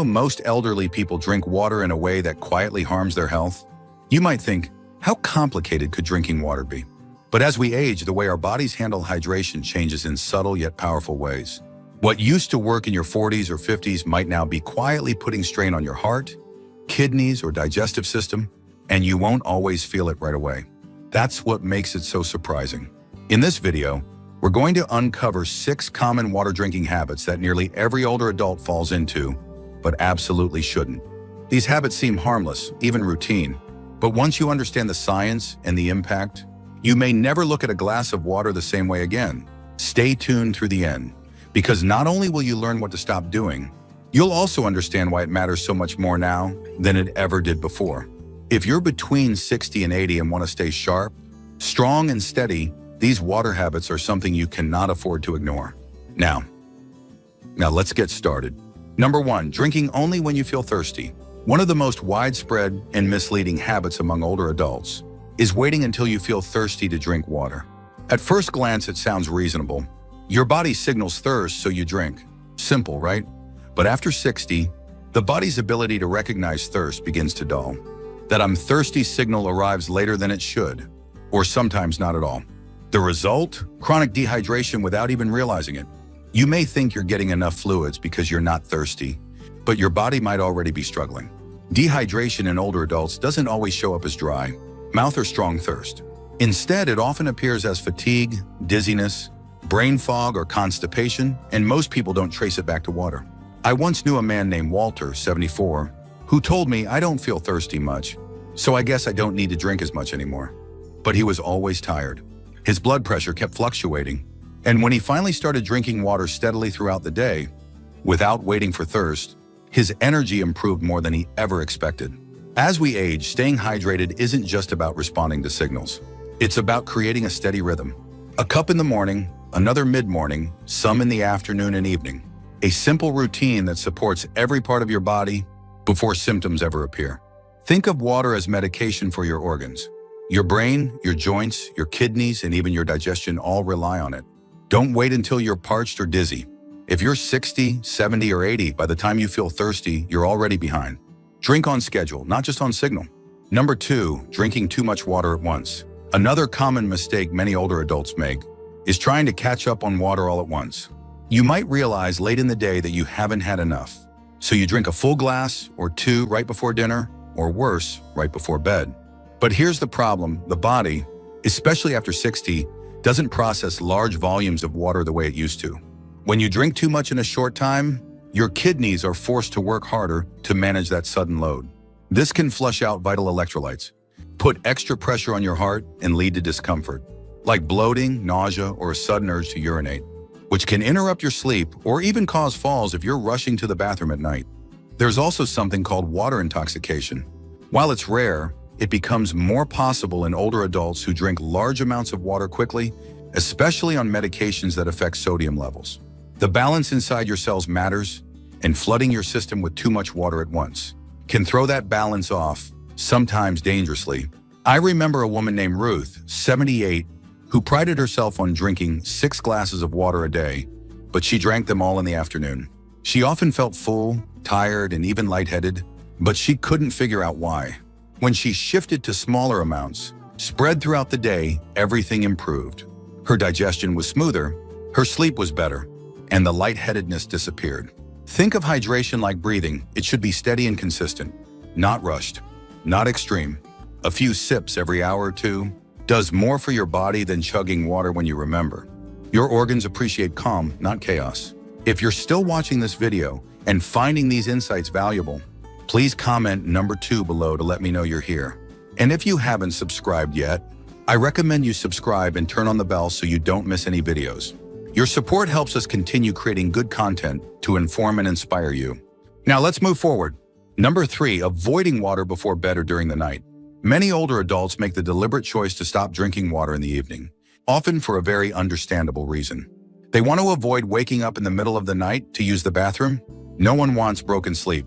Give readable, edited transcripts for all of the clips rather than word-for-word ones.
Most elderly people drink water in a way that quietly harms their health. You might think, how complicated could drinking water be? But as we age, the way our bodies handle hydration changes in subtle yet powerful ways. What used to work in your 40s or 50s might now be quietly putting strain on your heart, kidneys, or digestive system, and you won't always feel it right away. That's what makes it so surprising. In this video, we're going to uncover 6 common water drinking habits that nearly every older adult falls into, but absolutely shouldn't. These habits seem harmless, even routine, but once you understand the science and the impact, you may never look at a glass of water the same way again. Stay tuned through the end, because not only will you learn what to stop doing, you'll also understand why it matters so much more now than it ever did before. If you're between 60 and 80 and want to stay sharp, strong, and steady, these water habits are something you cannot afford to ignore. Now let's get started. Number 1, drinking only when you feel thirsty. One of the most widespread and misleading habits among older adults is waiting until you feel thirsty to drink water. At first glance, it sounds reasonable. Your body signals thirst, so you drink. Simple, right? But after 60, the body's ability to recognize thirst begins to dull. That "I'm thirsty" signal arrives later than it should, or sometimes not at all. The result? Chronic dehydration without even realizing it. You may think you're getting enough fluids because you're not thirsty, but your body might already be struggling. Dehydration in older adults doesn't always show up as dry mouth or strong thirst. Instead, it often appears as fatigue, dizziness, brain fog, or constipation, and most people don't trace it back to water. I once knew a man named Walter, 74, who told me, "I don't feel thirsty much, so I guess I don't need to drink as much anymore." But he was always tired. His blood pressure kept fluctuating, and when he finally started drinking water steadily throughout the day, without waiting for thirst, his energy improved more than he ever expected. As we age, staying hydrated isn't just about responding to signals. It's about creating a steady rhythm. A cup in the morning, another mid-morning, some in the afternoon and evening. A simple routine that supports every part of your body before symptoms ever appear. Think of water as medication for your organs. Your brain, your joints, your kidneys, and even your digestion all rely on it. Don't wait until you're parched or dizzy. If you're 60, 70, or 80, by the time you feel thirsty, you're already behind. Drink on schedule, not just on signal. Number 2, drinking too much water at once. Another common mistake many older adults make is trying to catch up on water all at once. You might realize late in the day that you haven't had enough, so you drink a full glass or 2 right before dinner, or worse, right before bed. But here's the problem: the body, especially after 60, doesn't process large volumes of water the way it used to. When you drink too much in a short time, your kidneys are forced to work harder to manage that sudden load. This can flush out vital electrolytes, put extra pressure on your heart, and lead to discomfort, like bloating, nausea, or a sudden urge to urinate, which can interrupt your sleep or even cause falls if you're rushing to the bathroom at night. There's also something called water intoxication. While it's rare, it becomes more possible in older adults who drink large amounts of water quickly, especially on medications that affect sodium levels. The balance inside your cells matters, and flooding your system with too much water at once can throw that balance off, sometimes dangerously. I remember a woman named Ruth, 78, who prided herself on drinking 6 glasses of water a day, but she drank them all in the afternoon. She often felt full, tired, and even lightheaded, but she couldn't figure out why. When she shifted to smaller amounts, spread throughout the day, everything improved. Her digestion was smoother, her sleep was better, and the lightheadedness disappeared. Think of hydration like breathing. It should be steady and consistent, not rushed, not extreme. A few sips every hour or 2 does more for your body than chugging water when you remember. Your organs appreciate calm, not chaos. If you're still watching this video and finding these insights valuable, please comment number 2 below to let me know you're here. And if you haven't subscribed yet, I recommend you subscribe and turn on the bell so you don't miss any videos. Your support helps us continue creating good content to inform and inspire you. Now let's move forward. Number 3, avoiding water before bed or during the night. Many older adults make the deliberate choice to stop drinking water in the evening, often for a very understandable reason. They want to avoid waking up in the middle of the night to use the bathroom. No one wants broken sleep.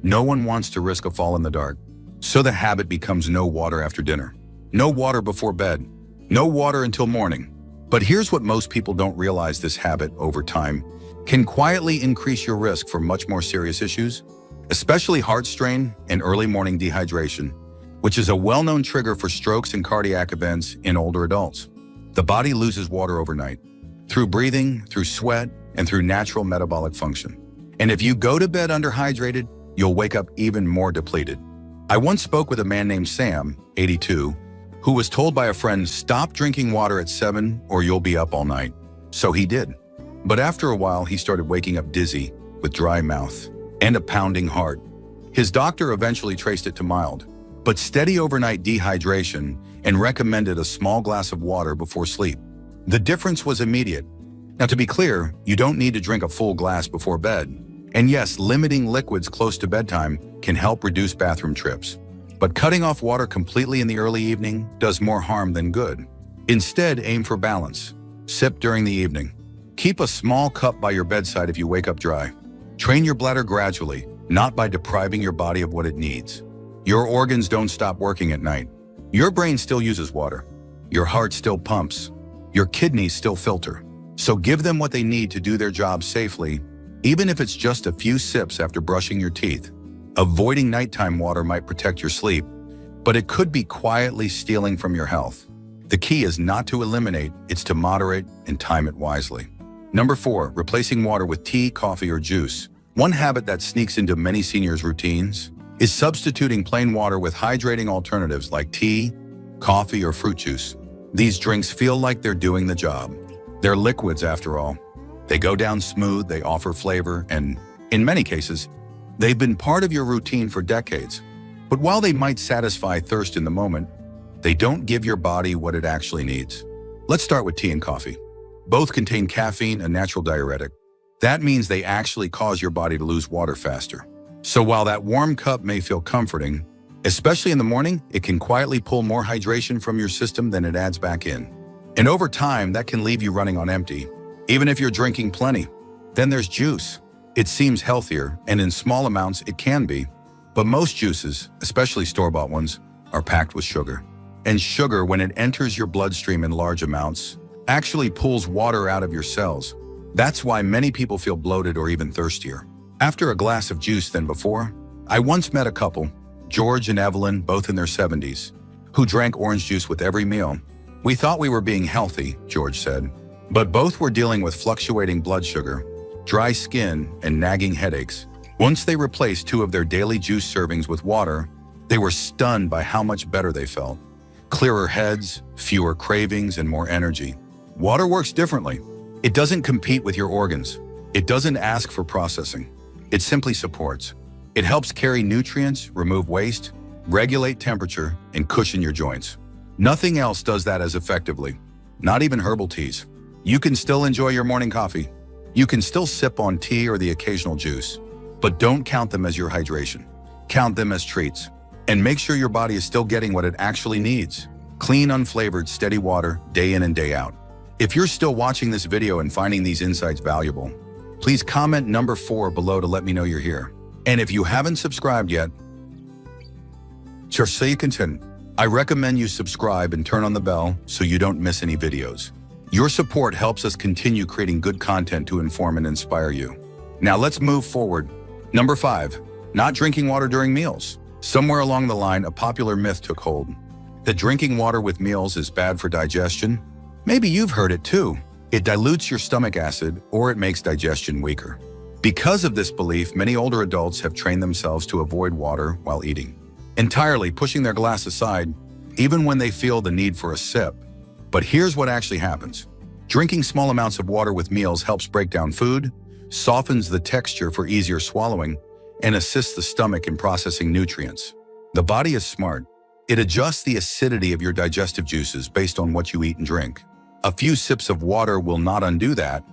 No one wants to risk a fall in the dark. So the habit becomes no water after dinner, no water before bed, no water until morning. But here's what most people don't realize: this habit, over time, can quietly increase your risk for much more serious issues. especially heart strain and early morning dehydration, which is a well-known trigger for strokes and cardiac events in older adults. The body loses water overnight, through breathing, through sweat, and through natural metabolic function. And if you go to bed underhydrated, you'll wake up even more depleted. I once spoke with a man named Sam, 82, who was told by a friend, stop drinking water at 7 or you'll be up all night. So he did. But after a while, he started waking up dizzy, with dry mouth, and a pounding heart. His doctor eventually traced it to mild, but steady overnight dehydration and recommended a small glass of water before sleep. The difference was immediate. Now, to be clear, you don't need to drink a full glass before bed. And yes, limiting liquids close to bedtime can help reduce bathroom trips. But cutting off water completely in the early evening does more harm than good. Instead, aim for balance. Sip during the evening. Keep a small cup by your bedside if you wake up dry. Train your bladder gradually, not by depriving your body of what it needs. Your organs don't stop working at night. Your brain still uses water. Your heart still pumps. Your kidneys still filter. So give them what they need to do their job safely, even if it's just a few sips after brushing your teeth. Avoiding nighttime water might protect your sleep, but it could be quietly stealing from your health. The key is not to eliminate, it's to moderate and time it wisely. Number 4, replacing water with tea, coffee, or juice. One habit that sneaks into many seniors' routines is substituting plain water with hydrating alternatives like tea, coffee, or fruit juice. These drinks feel like they're doing the job. They're liquids after all. They go down smooth, they offer flavor, and in many cases, they've been part of your routine for decades. But while they might satisfy thirst in the moment, they don't give your body what it actually needs. Let's start with tea and coffee. Both contain caffeine, a natural diuretic. That means they actually cause your body to lose water faster. So while that warm cup may feel comforting, especially in the morning, it can quietly pull more hydration from your system than it adds back in. And over time, that can leave you running on empty, even if you're drinking plenty. Then there's juice. It seems healthier, and in small amounts it can be, but most juices, especially store-bought ones, are packed with sugar. And sugar, when it enters your bloodstream in large amounts, actually pulls water out of your cells. That's why many people feel bloated or even thirstier after a glass of juice than before. I once met a couple, George and Evelyn, both in their 70s, who drank orange juice with every meal. We thought we were being healthy, George said, but both were dealing with fluctuating blood sugar, dry skin, and nagging headaches. Once they replaced 2 of their daily juice servings with water, they were stunned by how much better they felt. Clearer heads, fewer cravings, and more energy. Water works differently. It doesn't compete with your organs. It doesn't ask for processing. It simply supports. It helps carry nutrients, remove waste, regulate temperature, and cushion your joints. Nothing else does that as effectively. Not even herbal teas. You can still enjoy your morning coffee. You can still sip on tea or the occasional juice, but don't count them as your hydration. Count them as treats. And make sure your body is still getting what it actually needs. Clean, unflavored, steady water, day in and day out. If you're still watching this video and finding these insights valuable, please comment number 4 below to let me know you're here. And if you haven't subscribed yet, just so you continue, I recommend you subscribe and turn on the bell so you don't miss any videos. Your support helps us continue creating good content to inform and inspire you. Now let's move forward. Number 5, not drinking water during meals. Somewhere along the line, a popular myth took hold that drinking water with meals is bad for digestion. Maybe you've heard it too. It dilutes your stomach acid or it makes digestion weaker. Because of this belief, many older adults have trained themselves to avoid water while eating, entirely pushing their glass aside even when they feel the need for a sip. But here's what actually happens. Drinking small amounts of water with meals helps break down food, softens the texture for easier swallowing, and assists the stomach in processing nutrients. The body is smart. It adjusts the acidity of your digestive juices based on what you eat and drink. A few sips of water will not undo that.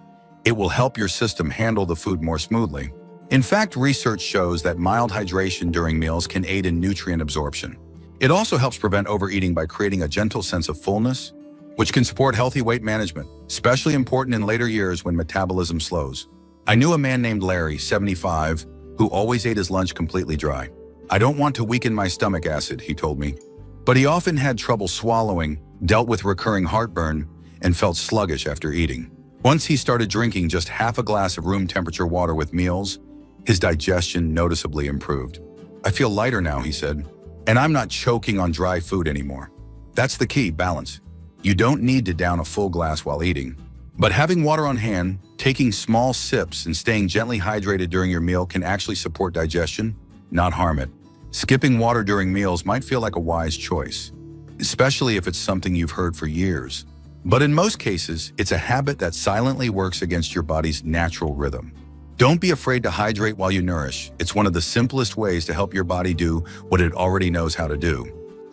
It will help your system handle the food more smoothly. In fact, research shows that mild hydration during meals can aid in nutrient absorption. It also helps prevent overeating by creating a gentle sense of fullness, which can support healthy weight management, especially important in later years when metabolism slows. I knew a man named Larry, 75, who always ate his lunch completely dry. I don't want to weaken my stomach acid, he told me. But he often had trouble swallowing, dealt with recurring heartburn, and felt sluggish after eating. Once he started drinking just half a glass of room temperature water with meals, His digestion noticeably improved. "I feel lighter now," he said, "and I'm not choking on dry food anymore." That's the key, balance. You don't need to down a full glass while eating. But having water on hand, taking small sips, and staying gently hydrated during your meal can actually support digestion, not harm it. Skipping water during meals might feel like a wise choice, especially if it's something you've heard for years. But in most cases, it's a habit that silently works against your body's natural rhythm. Don't be afraid to hydrate while you nourish. It's one of the simplest ways to help your body do what it already knows how to do.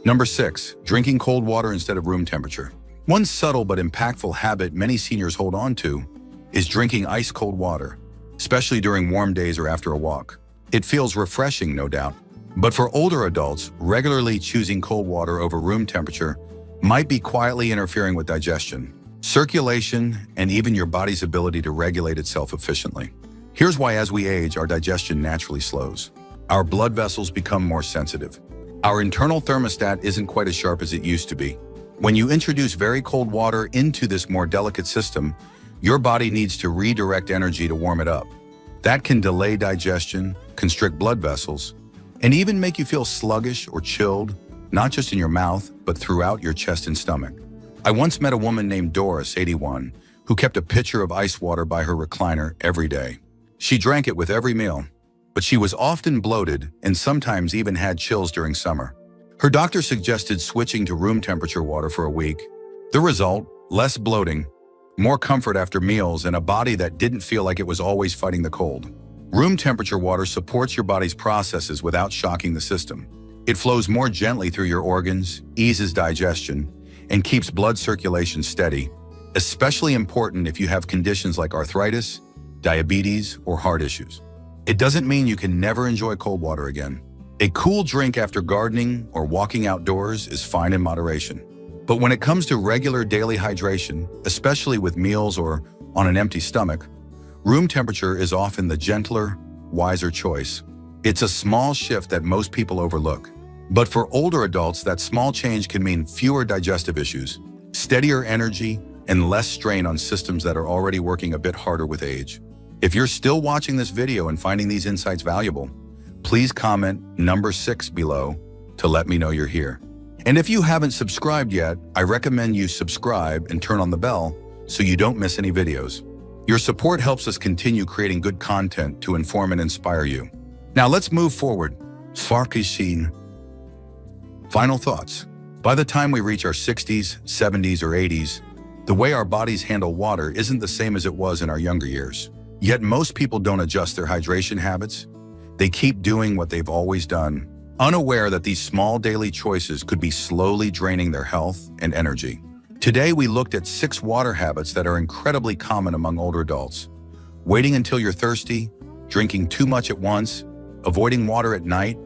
Number 6, drinking cold water instead of room temperature. One subtle but impactful habit many seniors hold on to is drinking ice-cold water, especially during warm days or after a walk. It feels refreshing, no doubt. But for older adults, regularly choosing cold water over room temperature might be quietly interfering with digestion, circulation, and even your body's ability to regulate itself efficiently. Here's why: as we age, our digestion naturally slows. Our blood vessels become more sensitive. Our internal thermostat isn't quite as sharp as it used to be. When you introduce very cold water into this more delicate system, your body needs to redirect energy to warm it up. That can delay digestion, constrict blood vessels, and even make you feel sluggish or chilled, not just in your mouth, but throughout your chest and stomach. I once met a woman named Doris, 81, who kept a pitcher of ice water by her recliner every day. She drank it with every meal, but she was often bloated and sometimes even had chills during summer. Her doctor suggested switching to room temperature water for a week. The result: less bloating, more comfort after meals, and a body that didn't feel like it was always fighting the cold. Room temperature water supports your body's processes without shocking the system. It flows more gently through your organs, eases digestion, and keeps blood circulation steady, especially important if you have conditions like arthritis, diabetes, or heart issues. It doesn't mean you can never enjoy cold water again. A cool drink after gardening or walking outdoors is fine in moderation. But when it comes to regular daily hydration, especially with meals or on an empty stomach, room temperature is often the gentler, wiser choice. It's a small shift that most people overlook. But for older adults, that small change can mean fewer digestive issues, steadier energy, and less strain on systems that are already working a bit harder with age. If you're still watching this video and finding these insights valuable, please comment number 6 below to let me know you're here. And if you haven't subscribed yet, I recommend you subscribe and turn on the bell so you don't miss any videos. Your support helps us continue creating good content to inform and inspire you. Now let's move forward. Farkishin. Final thoughts. By the time we reach our 60s, 70s, or 80s, the way our bodies handle water isn't the same as it was in our younger years. Yet most people don't adjust their hydration habits. They keep doing what they've always done, unaware that these small daily choices could be slowly draining their health and energy. Today, we looked at 6 water habits that are incredibly common among older adults. Waiting until you're thirsty, drinking too much at once, avoiding water at night,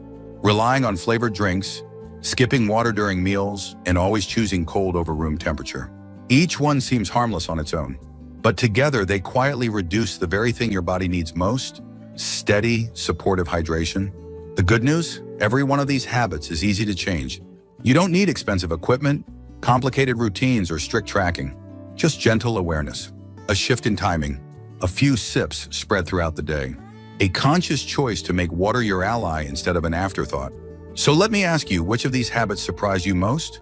relying on flavored drinks, skipping water during meals, and always choosing cold over room temperature. Each one seems harmless on its own, but together they quietly reduce the very thing your body needs most: steady, supportive hydration. The good news? Every one of these habits is easy to change. You don't need expensive equipment, complicated routines, or strict tracking. Just gentle awareness, a shift in timing, a few sips spread throughout the day, a conscious choice to make water your ally instead of an afterthought. So let me ask you, which of these habits surprised you most?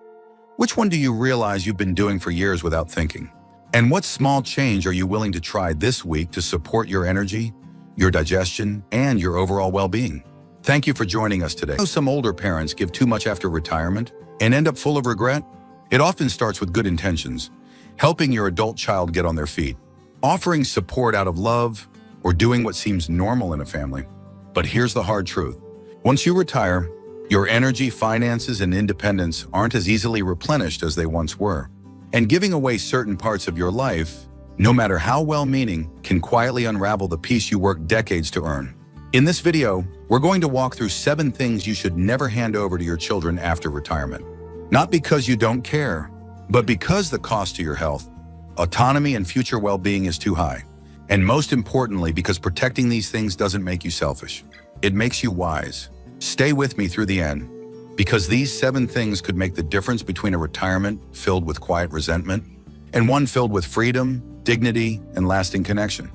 Which one do you realize you've been doing for years without thinking? And what small change are you willing to try this week to support your energy, your digestion, and your overall well-being? Thank you for joining us today. I know some older parents give too much after retirement and end up full of regret. It often starts with good intentions, helping your adult child get on their feet, offering support out of love, or doing what seems normal in a family. But here's the hard truth. Once you retire, your energy, finances, and independence aren't as easily replenished as they once were. And giving away certain parts of your life, no matter how well-meaning, can quietly unravel the peace you worked decades to earn. In this video, we're going to walk through 7 things you should never hand over to your children after retirement. Not because you don't care, but because the cost to your health, autonomy, and future well-being is too high. And most importantly, because protecting these things doesn't make you selfish. It makes you wise. Stay with me through the end, because these 7 things could make the difference between a retirement filled with quiet resentment and one filled with freedom, dignity, and lasting connection.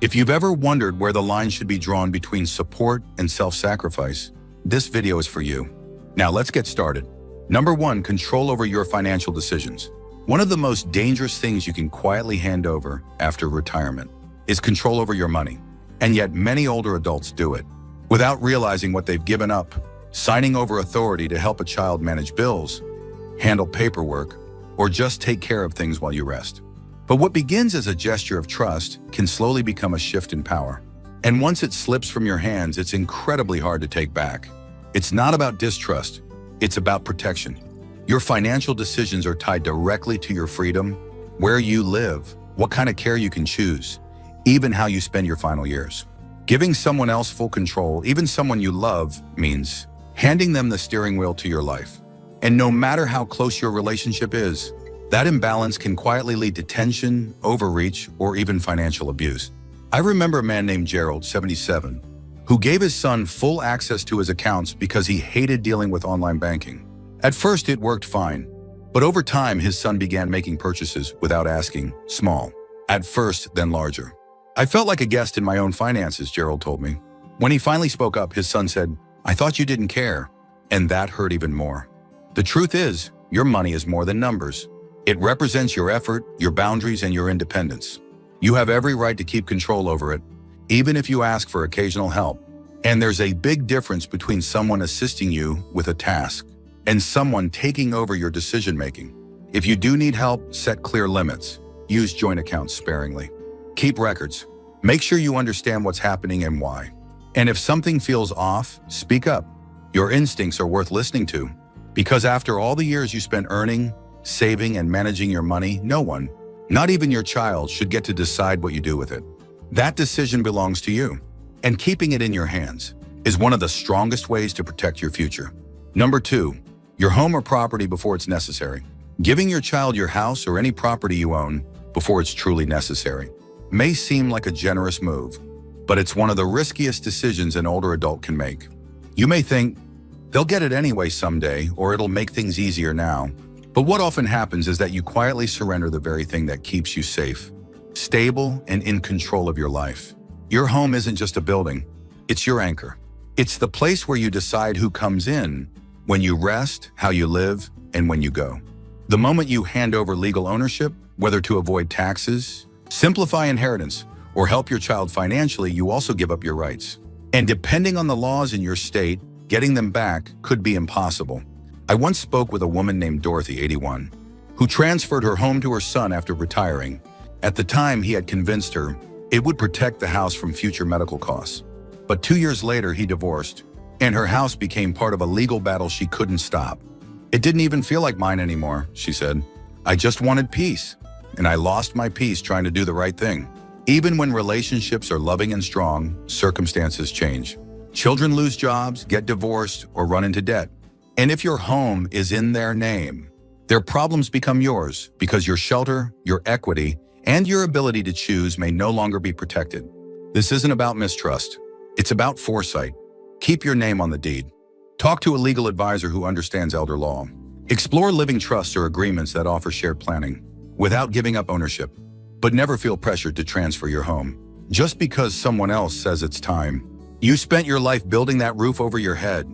If you've ever wondered where the line should be drawn between support and self-sacrifice, this video is for you. Now let's get started. Number 1, control over your financial decisions. One of the most dangerous things you can quietly hand over after retirement is control over your money. And yet many older adults do it without realizing what they've given up, signing over authority to help a child manage bills, handle paperwork, or just take care of things while you rest. But what begins as a gesture of trust can slowly become a shift in power. And once it slips from your hands, it's incredibly hard to take back. It's not about distrust, it's about protection. Your financial decisions are tied directly to your freedom, where you live, what kind of care you can choose, even how you spend your final years. Giving someone else full control, even someone you love, means handing them the steering wheel to your life. And no matter how close your relationship is, that imbalance can quietly lead to tension, overreach, or even financial abuse. I remember a man named Gerald, 77, who gave his son full access to his accounts because he hated dealing with online banking. At first, it worked fine, but over time, his son began making purchases without asking, small, at first, then larger. I felt like a guest in my own finances, Gerald told me. When he finally spoke up, his son said, "I thought you didn't care," and that hurt even more. The truth is, your money is more than numbers. It represents your effort, your boundaries, and your independence. You have every right to keep control over it, even if you ask for occasional help. And there's a big difference between someone assisting you with a task and someone taking over your decision-making. If you do need help, set clear limits. Use joint accounts sparingly. Keep records. Make sure you understand what's happening and why. And if something feels off, speak up. Your instincts are worth listening to, because after all the years you spent earning, saving, and managing your money, no one, not even your child, should get to decide what you do with it. That decision belongs to you, and keeping it in your hands is one of the strongest ways to protect your future. Number 2, your home or property before it's necessary. Giving your child your house or any property you own before it's truly necessary may seem like a generous move, but it's one of the riskiest decisions an older adult can make. You may think, they'll get it anyway someday, or it'll make things easier now. But what often happens is that you quietly surrender the very thing that keeps you safe, stable, and in control of your life. Your home isn't just a building, it's your anchor. It's the place where you decide who comes in, when you rest, how you live, and when you go. The moment you hand over legal ownership, whether to avoid taxes, simplify inheritance, or help your child financially, you also give up your rights. And depending on the laws in your state, getting them back could be impossible. I once spoke with a woman named Dorothy, 81, who transferred her home to her son after retiring. At the time, he had convinced her it would protect the house from future medical costs. But 2 years later, he divorced, and her house became part of a legal battle she couldn't stop. "It didn't even feel like mine anymore," she said. "I just wanted peace, and I lost my peace trying to do the right thing." Even when relationships are loving and strong, circumstances change. Children lose jobs, get divorced, or run into debt. And if your home is in their name, their problems become yours because your shelter, your equity, and your ability to choose may no longer be protected. This isn't about mistrust. It's about foresight. Keep your name on the deed. Talk to a legal advisor who understands elder law. Explore living trusts or agreements that offer shared planning without giving up ownership. But never feel pressured to transfer your home just because someone else says it's time. You spent your life building that roof over your head,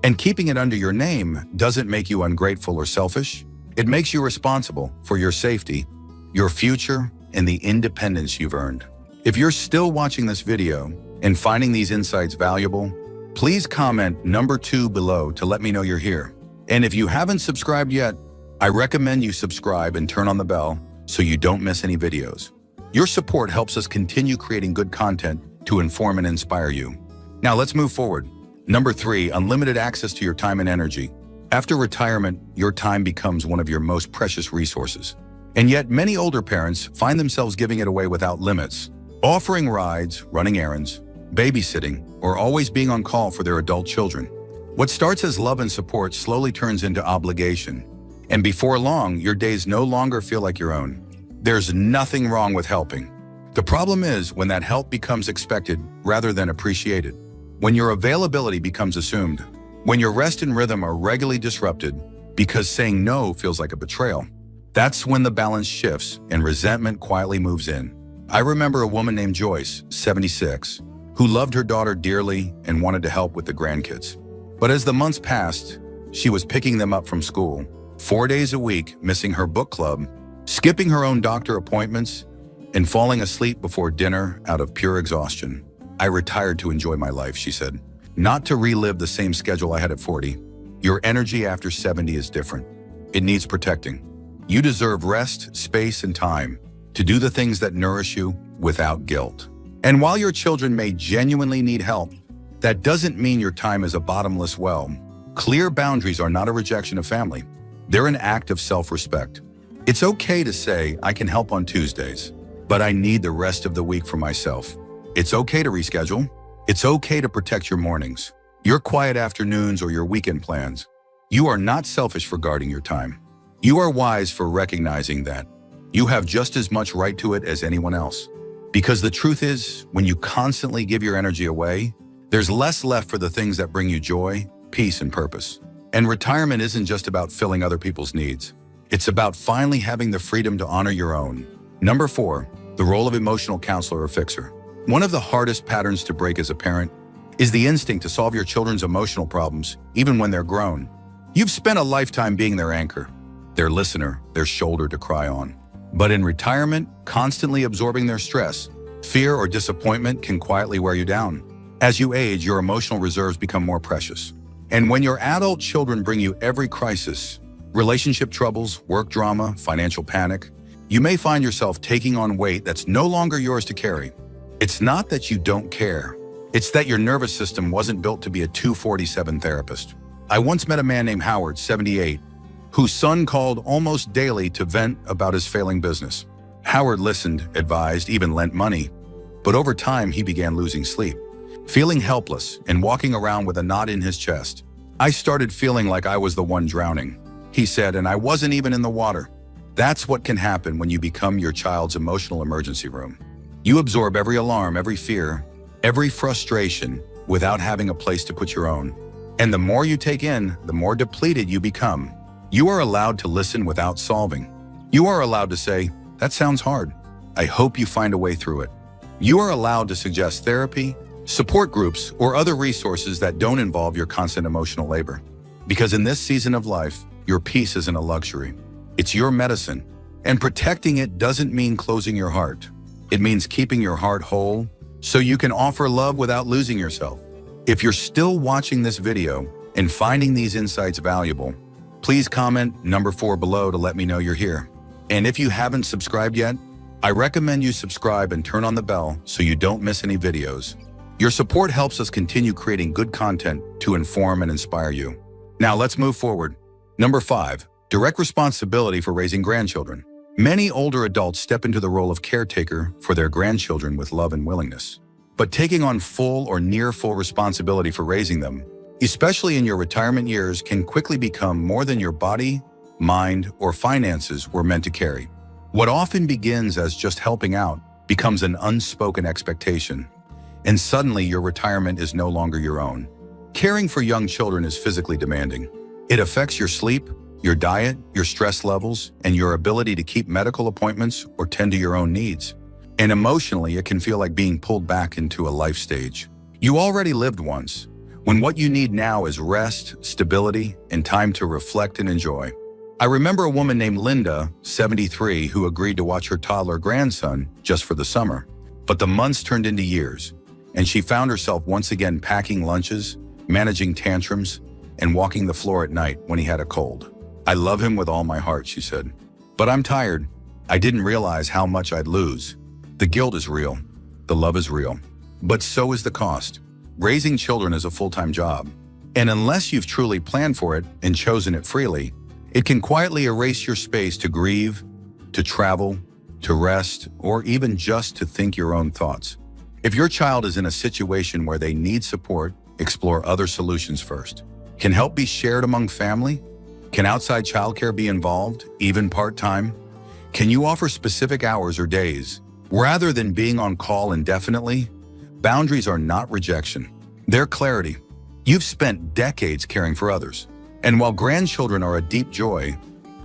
and keeping it under your name doesn't make you ungrateful or selfish. It makes you responsible for your safety, your future, and the independence you've earned. If you're still watching this video and finding these insights valuable, please comment number 2 below to let me know you're here. And if you haven't subscribed yet, I recommend you subscribe and turn on the bell so you don't miss any videos. Your support helps us continue creating good content to inform and inspire you. Now let's move forward. Number 3, unlimited access to your time and energy. After retirement, your time becomes one of your most precious resources. And yet many older parents find themselves giving it away without limits, offering rides, running errands, babysitting, or always being on call for their adult children. What starts as love and support slowly turns into obligation. And before long, your days no longer feel like your own. There's nothing wrong with helping. The problem is when that help becomes expected rather than appreciated. When your availability becomes assumed. When your rest and rhythm are regularly disrupted because saying no feels like a betrayal. That's when the balance shifts and resentment quietly moves in. I remember a woman named Joyce, 76, who loved her daughter dearly and wanted to help with the grandkids. But as the months passed, she was picking them up from school, 4 days a week, missing her book club, skipping her own doctor appointments, and falling asleep before dinner out of pure exhaustion. I retired to enjoy my life, she said, not to relive the same schedule I had at 40. Your energy after 70 is different. It needs protecting. You deserve rest, space, and time to do the things that nourish you without guilt. And while your children may genuinely need help, that doesn't mean your time is a bottomless well. Clear boundaries are not a rejection of family. They're an act of self-respect. It's okay to say, I can help on Tuesdays, but I need the rest of the week for myself. It's okay to reschedule. It's okay to protect your mornings, your quiet afternoons, or your weekend plans. You are not selfish for guarding your time. You are wise for recognizing that you have just as much right to it as anyone else. Because the truth is, when you constantly give your energy away, there's less left for the things that bring you joy, peace, and purpose. And retirement isn't just about filling other people's needs. It's about finally having the freedom to honor your own. Number 4, the role of emotional counselor or fixer. One of the hardest patterns to break as a parent is the instinct to solve your children's emotional problems, even when they're grown. You've spent a lifetime being their anchor, their listener, their shoulder to cry on. But in retirement, constantly absorbing their stress, fear, or disappointment can quietly wear you down. As you age, your emotional reserves become more precious. And when your adult children bring you every crisis, relationship troubles, work drama, financial panic, you may find yourself taking on weight that's no longer yours to carry. It's not that you don't care. It's that your nervous system wasn't built to be a 247 therapist. I once met a man named Howard, 78, whose son called almost daily to vent about his failing business. Howard listened, advised, even lent money. But over time, he began losing sleep, feeling helpless and walking around with a knot in his chest. I started feeling like I was the one drowning, he said, and I wasn't even in the water. That's what can happen when you become your child's emotional emergency room. You absorb every alarm, every fear, every frustration without having a place to put your own. And the more you take in, the more depleted you become. You are allowed to listen without solving. You are allowed to say, that sounds hard. I hope you find a way through it. You are allowed to suggest therapy, support groups, or other resources that don't involve your constant emotional labor. Because in this season of life, your peace isn't a luxury. It's your medicine. And protecting it doesn't mean closing your heart. It means keeping your heart whole so you can offer love without losing yourself. If you're still watching this video and finding these insights valuable, please comment number 4 below to let me know you're here. And if you haven't subscribed yet, I recommend you subscribe and turn on the bell so you don't miss any videos. Your support helps us continue creating good content to inform and inspire you. Now let's move forward. Number 5, direct responsibility for raising grandchildren. Many older adults step into the role of caretaker for their grandchildren with love and willingness. But taking on full or near full responsibility for raising them, especially in your retirement years, can quickly become more than your body, mind, or finances were meant to carry. What often begins as just helping out becomes an unspoken expectation, and suddenly your retirement is no longer your own. Caring for young children is physically demanding. It affects your sleep, your diet, your stress levels, and your ability to keep medical appointments or tend to your own needs. And emotionally, it can feel like being pulled back into a life stage you already lived once, when what you need now is rest, stability, and time to reflect and enjoy. I remember a woman named Linda, 73, who agreed to watch her toddler grandson just for the summer. But the months turned into years, and she found herself once again packing lunches, managing tantrums, and walking the floor at night when he had a cold. I love him with all my heart, she said. But I'm tired. I didn't realize how much I'd lose. The guilt is real. The love is real. But so is the cost. Raising children is a full-time job. And unless you've truly planned for it and chosen it freely, it can quietly erase your space to grieve, to travel, to rest, or even just to think your own thoughts. If your child is in a situation where they need support, explore other solutions first. Can help be shared among family? Can outside childcare be involved, even part-time? Can you offer specific hours or days? Rather than being on call indefinitely, boundaries are not rejection. They're clarity. You've spent decades caring for others. And while grandchildren are a deep joy,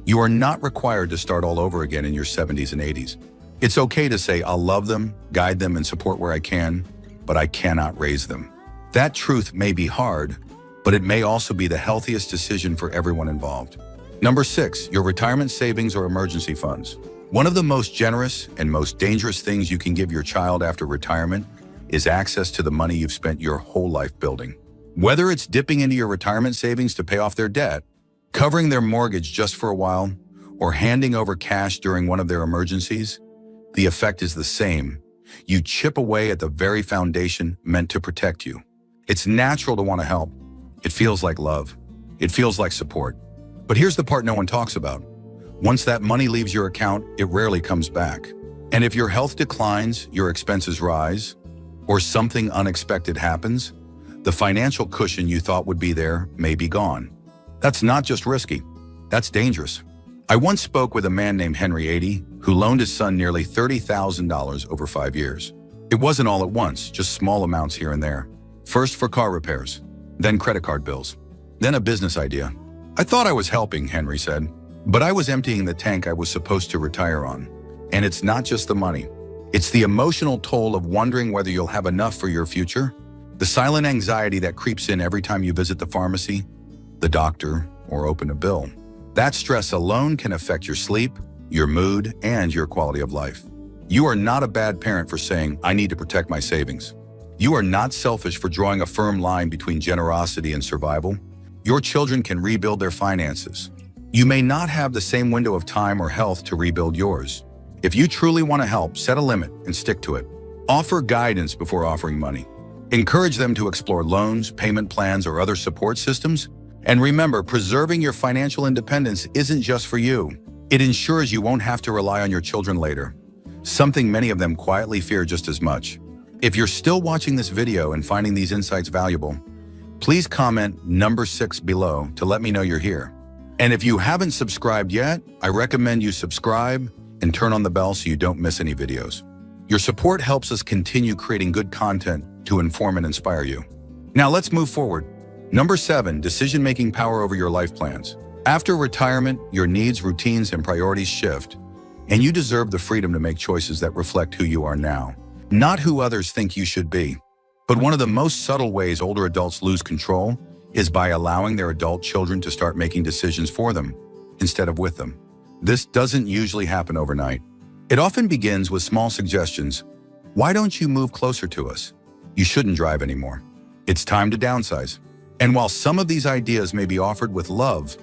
you are not required to start all over again in your 70s and 80s. It's okay to say I'll love them, guide them, and support where I can, but I cannot raise them. That truth may be hard, but it may also be the healthiest decision for everyone involved. Number 6, your retirement savings or emergency funds. One of the most generous and most dangerous things you can give your child after retirement is access to the money you've spent your whole life building. Whether it's dipping into your retirement savings to pay off their debt, covering their mortgage just for a while, or handing over cash during one of their emergencies, the effect is the same. You chip away at the very foundation meant to protect you. It's natural to want to help. It feels like love. It feels like support. But here's the part no one talks about. Once that money leaves your account, it rarely comes back. And if your health declines, your expenses rise, or something unexpected happens, the financial cushion you thought would be there may be gone. That's not just risky, that's dangerous. I once spoke with a man named Henry 80 who loaned his son nearly $30,000 over 5 years. It wasn't all at once, just small amounts here and there. First for car repairs, then credit card bills, then a business idea. I thought I was helping, Henry said, but I was emptying the tank I was supposed to retire on. And it's not just the money. It's the emotional toll of wondering whether you'll have enough for your future, the silent anxiety that creeps in every time you visit the pharmacy, the doctor, or open a bill. That stress alone can affect your sleep, your mood, and your quality of life. You are not a bad parent for saying, I need to protect my savings. You are not selfish for drawing a firm line between generosity and survival. Your children can rebuild their finances. You may not have the same window of time or health to rebuild yours. If you truly want to help, set a limit and stick to it. Offer guidance before offering money. Encourage them to explore loans, payment plans, or other support systems. And remember, preserving your financial independence isn't just for you. It ensures you won't have to rely on your children later, something many of them quietly fear just as much. If you're still watching this video and finding these insights valuable, please comment number 6 below to let me know you're here. And if you haven't subscribed yet, I recommend you subscribe and turn on the bell so you don't miss any videos. Your support helps us continue creating good content to inform and inspire you. Now let's move forward. Number 7, decision-making power over your life plans. After retirement, your needs, routines, and priorities shift, and you deserve the freedom to make choices that reflect who you are now, not who others think you should be. But one of the most subtle ways older adults lose control is by allowing their adult children to start making decisions for them instead of with them. This doesn't usually happen overnight. It often begins with small suggestions. Why don't you move closer to us? You shouldn't drive anymore. It's time to downsize. And while some of these ideas may be offered with love,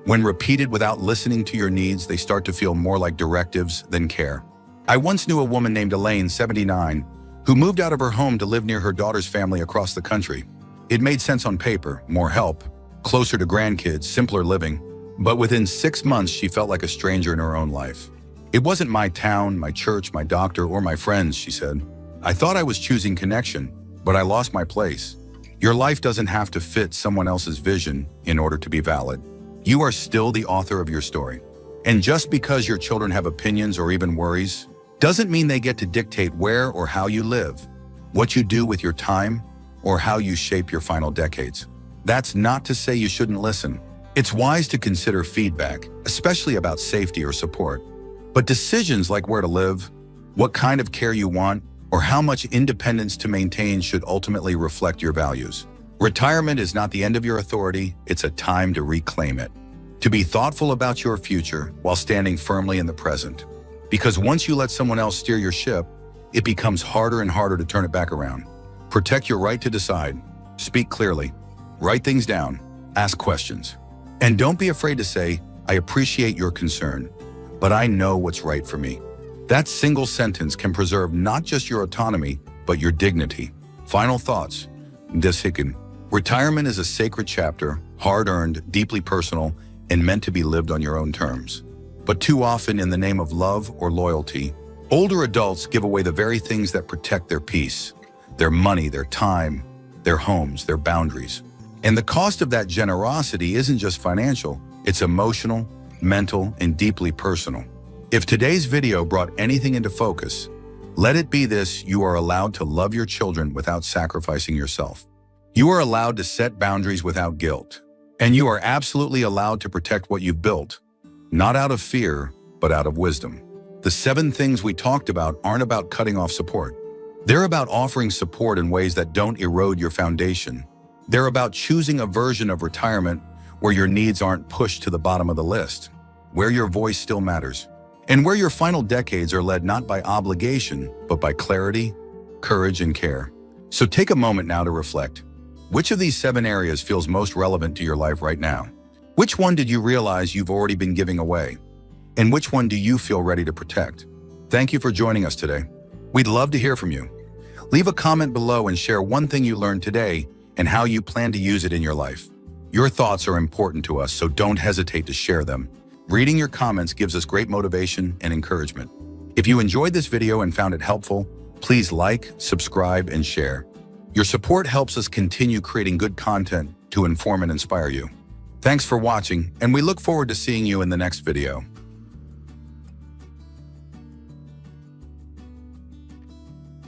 when repeated without listening to your needs, they start to feel more like directives than care. I once knew a woman named Elaine, 79, who moved out of her home to live near her daughter's family across the country. It made sense on paper, more help, closer to grandkids, simpler living. But within 6 months, she felt like a stranger in her own life. It wasn't my town, my church, my doctor, or my friends, she said. I thought I was choosing connection, but I lost my place. Your life doesn't have to fit someone else's vision in order to be valid. You are still the author of your story. And just because your children have opinions or even worries, doesn't mean they get to dictate where or how you live, what you do with your time, or how you shape your final decades. That's not to say you shouldn't listen. It's wise to consider feedback, especially about safety or support. But decisions like where to live, what kind of care you want, or how much independence to maintain should ultimately reflect your values. Retirement is not the end of your authority, it's a time to reclaim it. To be thoughtful about your future while standing firmly in the present. Because once you let someone else steer your ship, it becomes harder and harder to turn it back around. Protect your right to decide. Speak clearly. Write things down. Ask questions. And don't be afraid to say, I appreciate your concern, but I know what's right for me. That single sentence can preserve not just your autonomy, but your dignity. Final thoughts. Deshiken. Retirement is a sacred chapter, hard-earned, deeply personal, and meant to be lived on your own terms. But too often, in the name of love or loyalty, older adults give away the very things that protect their peace, their money, their time, their homes, their boundaries. And the cost of that generosity isn't just financial, it's emotional, mental, and deeply personal. If today's video brought anything into focus, let it be this: you are allowed to love your children without sacrificing yourself. You are allowed to set boundaries without guilt. And you are absolutely allowed to protect what you've built, not out of fear, but out of wisdom. The 7 things we talked about aren't about cutting off support. They're about offering support in ways that don't erode your foundation. They're about choosing a version of retirement where your needs aren't pushed to the bottom of the list, where your voice still matters, and where your final decades are led not by obligation, but by clarity, courage, and care. So take a moment now to reflect. Which of these 7 areas feels most relevant to your life right now? Which one did you realize you've already been giving away? And which one do you feel ready to protect? Thank you for joining us today. We'd love to hear from you. Leave a comment below and share one thing you learned today and how you plan to use it in your life. Your thoughts are important to us, so don't hesitate to share them. Reading your comments gives us great motivation and encouragement. If you enjoyed this video and found it helpful, please like, subscribe, and share. Your support helps us continue creating good content to inform and inspire you. Thanks for watching, and we look forward to seeing you in the next video.